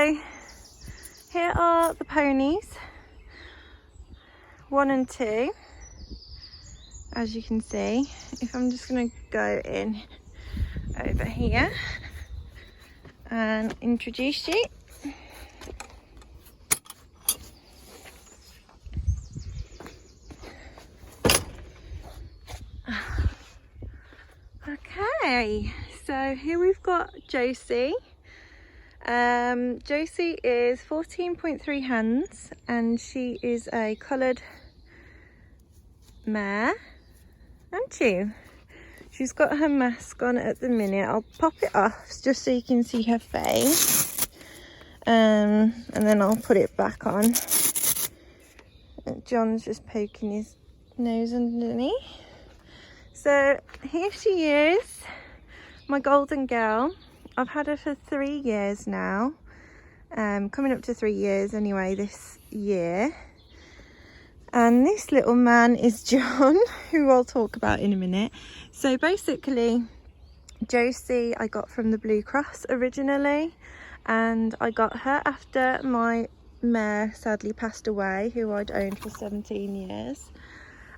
So here are the ponies, 1 and 2, as you can see. If I'm just going to go in over here and introduce you. Okay, so here we've got Josie. Josie is 14.3 hands and she is a coloured mare, aren't you? She's got her mask on at the minute. I'll pop it off just so you can see her face, and then I'll put it back on. John's just poking his nose underneath. So here she is, my golden girl. I've had her for 3 years now, coming up to 3 years anyway this year. And this little man is John, who I'll talk about in a minute. So basically, Josie I got from the Blue Cross originally, and I got her after my mare sadly passed away, who I'd owned for 17 years.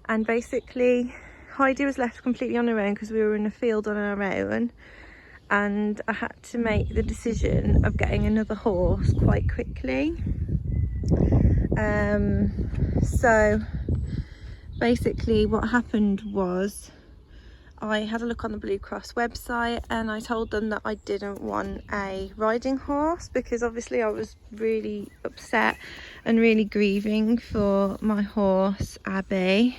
And basically Heidi was left completely on her own because we were in a field on our own, and I had to make the decision of getting another horse quite quickly. So basically what happened was I had a look on the Blue Cross website and I told them that I didn't want a riding horse because obviously I was really upset and really grieving for my horse Abby,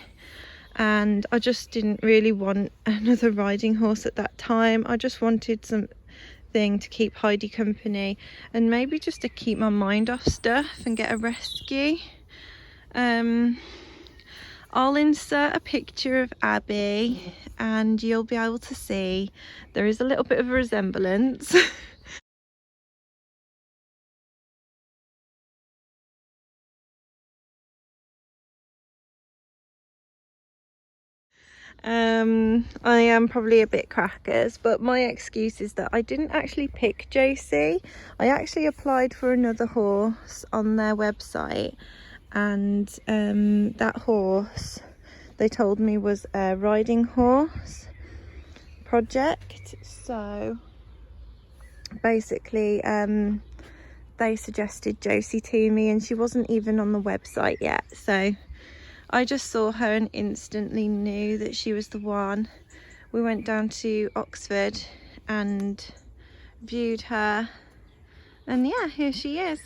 and I just didn't really want another riding horse at that time. I just wanted something to keep Heidi company and maybe just to keep my mind off stuff and get a rescue. I'll insert a picture of Abby and you'll be able to see there is a little bit of a resemblance. I am probably a bit crackers, but my excuse is that I didn't actually pick Josie. I actually applied for another horse on their website, and that horse they told me was a riding horse project. So basically they suggested Josie to me, and she wasn't even on the website yet, so I just saw her and instantly knew that she was the one. We went down to Oxford and viewed her, and yeah, here she is.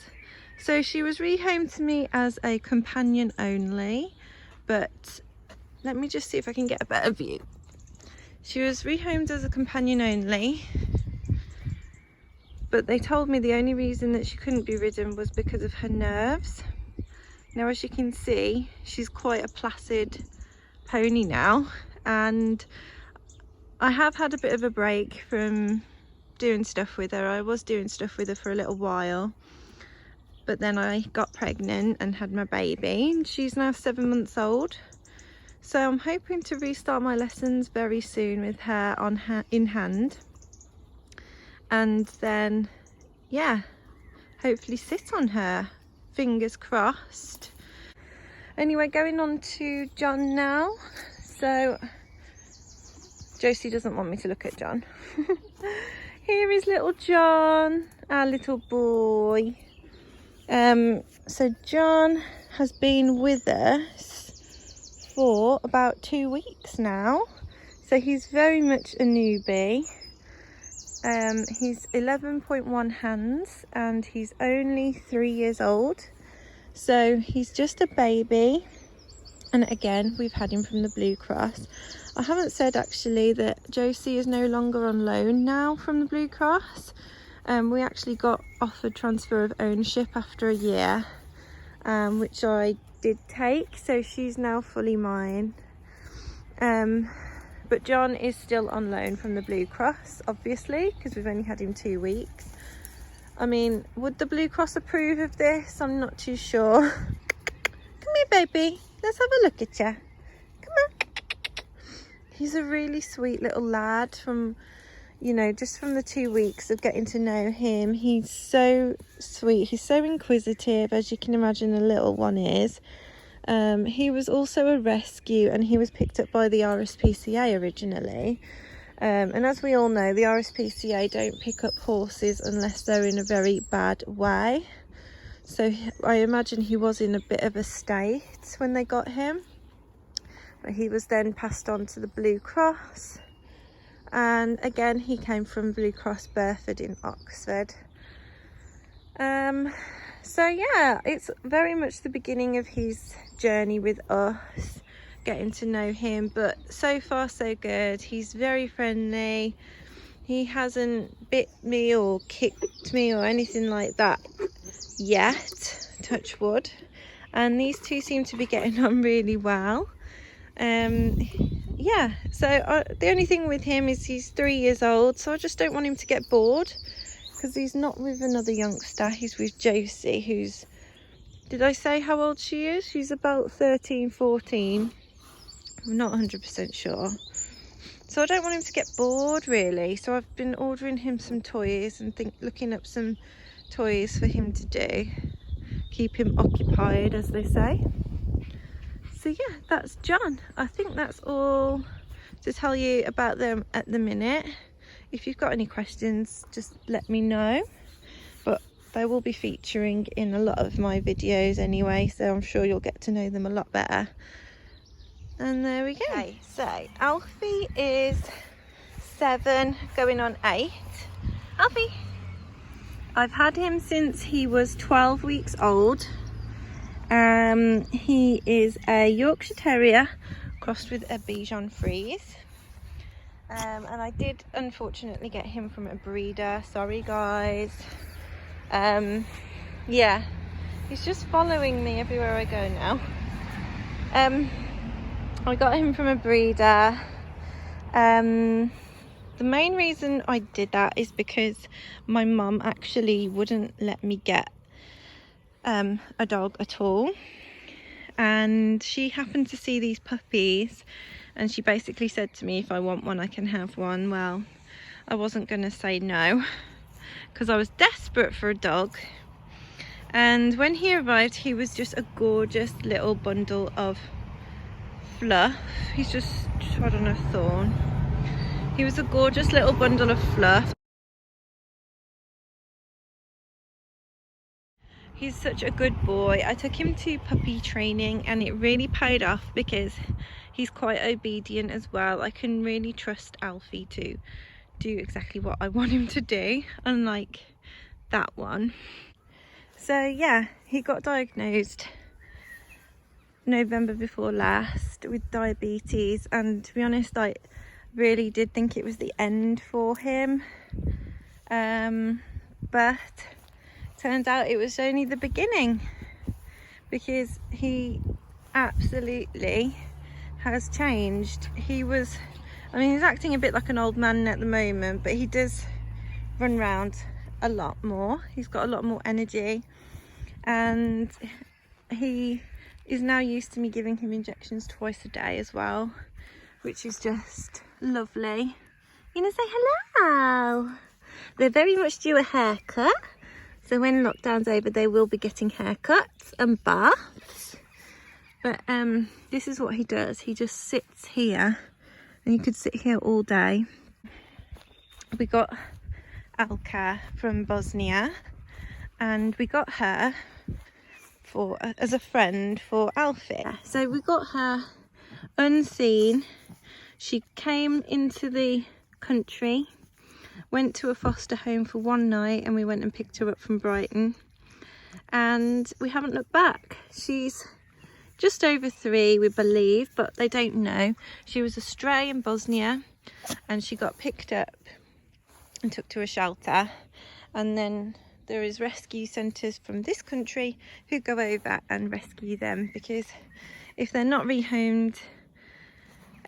So she was rehomed to me as a companion only, but let me just see if I can get a better view. She was rehomed as a companion only, but they told me the only reason that she couldn't be ridden was because of her nerves. Now, as you can see, she's quite a placid pony now, and I have had a bit of a break from doing stuff with her. I was doing stuff with her for a little while, but then I got pregnant and had my baby, and she's now 7 months old. So I'm hoping to restart my lessons very soon with her in hand, and then yeah, hopefully sit on her. Fingers crossed. Anyway, going on to John now. So Josie doesn't want me to look at John. Here is little John, our little boy. So John has been with us for about 2 weeks now, so he's very much a newbie. He's 11.1 hands and he's only 3 years old, so he's just a baby. And again, we've had him from the Blue Cross. I haven't said actually that Josie is no longer on loan now from the Blue Cross. We actually got offered transfer of ownership after a year, which I did take, so she's now fully mine. But John is still on loan from the Blue Cross, obviously, because we've only had him 2 weeks. I mean, would the Blue Cross approve of this? I'm not too sure. Come here, baby. Let's have a look at you. Come on. He's a really sweet little lad from, you know, just from the 2 weeks of getting to know him, he's so sweet. He's so inquisitive, as you can imagine a little one is. He was also a rescue, and he was picked up by the RSPCA originally. And as we all know, the RSPCA don't pick up horses unless they're in a very bad way. So I imagine he was in a bit of a state when they got him. But he was then passed on to the Blue Cross. And again, he came from Blue Cross Burford in Oxford. So yeah, it's very much the beginning of his journey with us, getting to know him, but so far so good. He's very friendly. He hasn't bit me or kicked me or anything like that yet, touch wood. And these two seem to be getting on really well. Yeah, so the only thing with him is he's 3 years old, so I just don't want him to get bored, because he's not with another youngster. He's with Josie, who's, did I say how old she is? She's about 13, 14. I'm not 100% sure. So I don't want him to get bored, really. So I've been ordering him some toys and looking up some toys for him to do. Keep him occupied, as they say. So yeah, that's John. I think that's all to tell you about them at the minute. If you've got any questions, just let me know. But they will be featuring in a lot of my videos anyway, so I'm sure you'll get to know them a lot better. And there we go. Okay, so Alfie is 7 going on 8. Alfie! I've had him since he was 12 weeks old. He is a Yorkshire Terrier crossed with a Bichon Frise. And I did unfortunately get him from a breeder. Sorry guys. Yeah, he's just following me everywhere I go now. I got him from a breeder. The main reason I did that is because my mum actually wouldn't let me get a dog at all, and she happened to see these puppies, and she basically said to me, if I want one I can have one. Well, I wasn't gonna say no, because I was desperate for a dog. And when he arrived, he was just a gorgeous little bundle of fluff. He's just trod on a thorn. He was a gorgeous little bundle of fluff. He's such a good boy. I took him to puppy training and it really paid off, because he's quite obedient as well. I can really trust Alfie to do exactly what I want him to do, unlike that one. So yeah, he got diagnosed November before last with diabetes, and to be honest, I really did think it was the end for him. But turns out it was only the beginning, because he absolutely has changed. He was, I mean, he's acting a bit like an old man at the moment, but he does run around a lot more. He's got a lot more energy, and he is now used to me giving him injections twice a day as well, which is just lovely. You gonna say hello? They're very much due a haircut. So when lockdown's over, they will be getting haircuts and baths. But this is what he does. He just sits here, and you could sit here all day. We got Alka from Bosnia, and we got her as a friend for Alfie. So we got her unseen. She came into the country, went to a foster home for one night, and we went and picked her up from Brighton, and we haven't looked back. She's just over 3, we believe, but they don't know. She was a stray in Bosnia, and she got picked up and took to a shelter, and then there is rescue centres from this country who go over and rescue them, because if they're not rehomed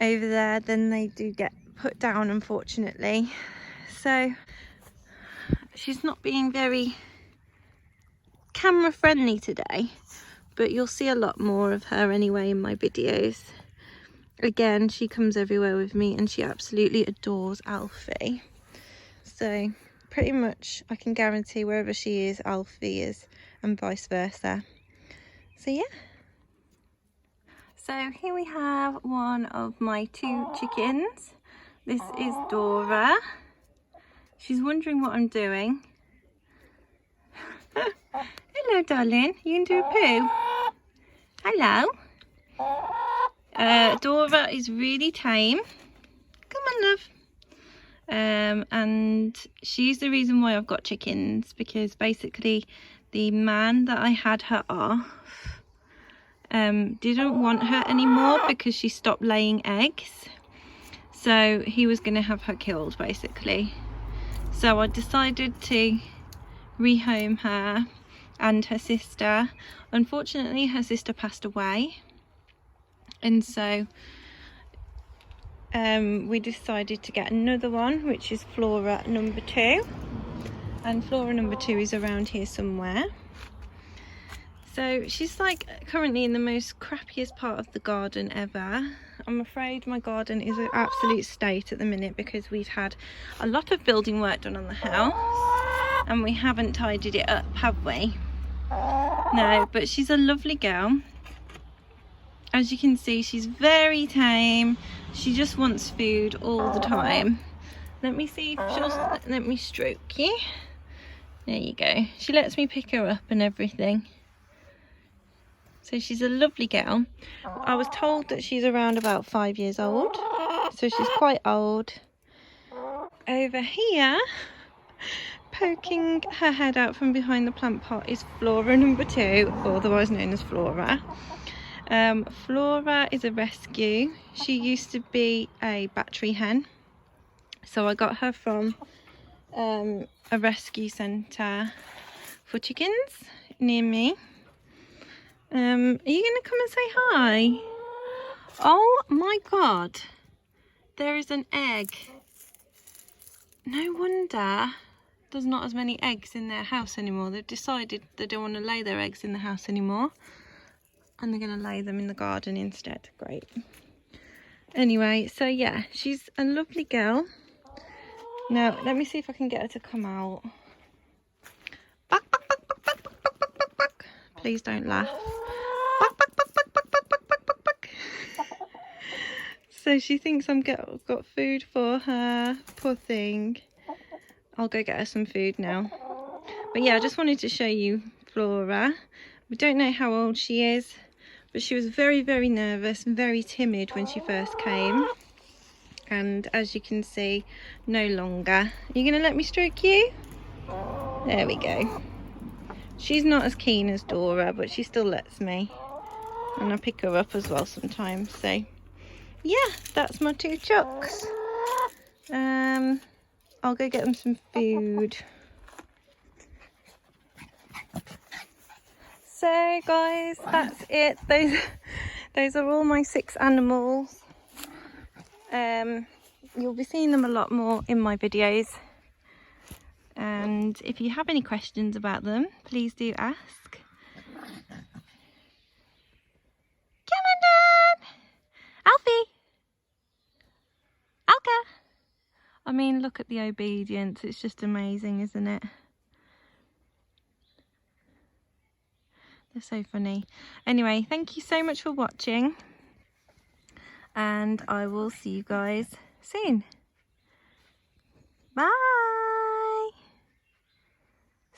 over there, then they do get put down, unfortunately. So she's not being very camera friendly today, but you'll see a lot more of her anyway in my videos. Again, she comes everywhere with me, and she absolutely adores Alfie. So pretty much I can guarantee wherever she is, Alfie is, and vice versa. So yeah. So here we have one of my 2 chickens. This is Dora. She's wondering what I'm doing. Hello, darling. You can do a poo? Hello. Dora is really tame. Come on, love. And she's the reason why I've got chickens, because basically the man that I had her off didn't want her anymore because she stopped laying eggs. So he was going to have her killed, basically. So I decided to rehome her and her sister. Unfortunately, her sister passed away, and so we decided to get another one, which is Flora number 2, and Flora number 2 is around here somewhere. So she's like currently in the most crappiest part of the garden ever. I'm afraid my garden is an absolute state at the minute because we've had a lot of building work done on the house and we haven't tidied it up, have we? No, but she's a lovely girl. As you can see, she's very tame. She just wants food all the time. Let me see if she'll let me stroke you. There you go. She lets me pick her up and everything. So she's a lovely girl. I was told that she's around about 5 years old. So she's quite old. Over here, poking her head out from behind the plant pot, is Flora number 2, otherwise known as Flora. Flora is a rescue. She used to be a battery hen. So I got her from a rescue centre for chickens near me. Are you going to come and say hi? Oh my god, there is an egg. No wonder there's not as many eggs in their house anymore. They've decided they don't want to lay their eggs in the house anymore, and they're going to lay them in the garden instead. Great. Anyway, so yeah, she's a lovely girl. Now let me see if I can get her to come out. Buck, buck, buck, buck, buck, buck, buck, buck, buck, buck. Please don't laugh. Buck, buck, buck, buck, buck, buck, buck, buck, buck, buck. So she thinks I've got food for her. Poor thing. I'll go get her some food now. But yeah, I just wanted to show you Flora. We don't know how old she is, but she was very, very nervous and very timid when she first came. And as you can see, no longer. Are you going to let me stroke you? There we go. She's not as keen as Dora, but she still lets me. And I pick her up as well sometimes. So yeah, that's my 2 chucks. I'll go get them some food. So guys, that's it. Those are all my 6 animals. You'll be seeing them a lot more in my videos. And if you have any questions about them, please do ask. Come on, Dad! Alfie! Alka! I mean, look at the obedience. It's just amazing, isn't it? They're so funny. Anyway, thank you so much for watching. And I will see you guys soon. Bye!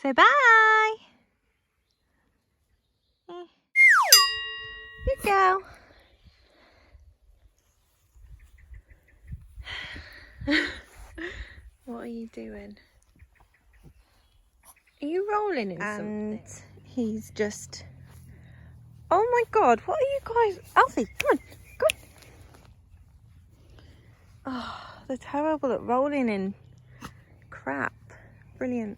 Say bye! Good girl. What are you doing? Are you rolling in something? And he's just... Oh my god, what are you guys... Alfie, come on, come on. Oh, they're terrible at rolling in crap. Brilliant.